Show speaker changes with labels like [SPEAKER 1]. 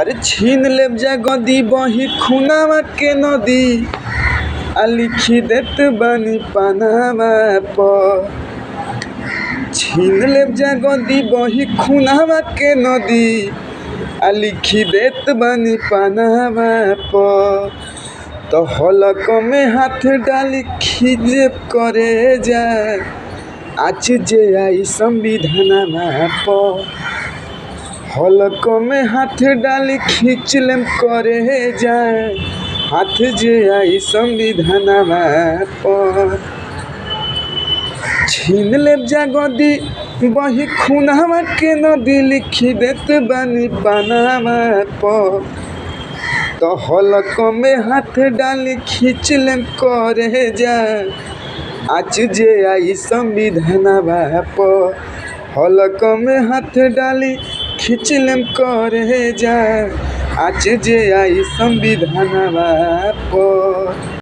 [SPEAKER 1] अरे छीन लेब जा गदी बही खूनावा के नदी आ लिखी देत बानी पानावा पर। छीन लेब जा गदी बही खूनावा के नदी आ लिखी देत बानी पानावा पर। तो हलक में हाथ डाली खिजेब करे जा आज जे आई संविधानमा पर। हलक में हाथ डाली खींच लेम करे जाए हाथ जे आई संविधानमा पर। छीन लेब जा गदी बही खूनावा के नदी लिखी देत बानी पानावा पर। तो हलक में हाथ डाली खींच लेम करे जाए आज जे आई संविधानमा पर। हलक में हाथ डाली खींच लेम करे जाए आज जे आई संविधानमा पर।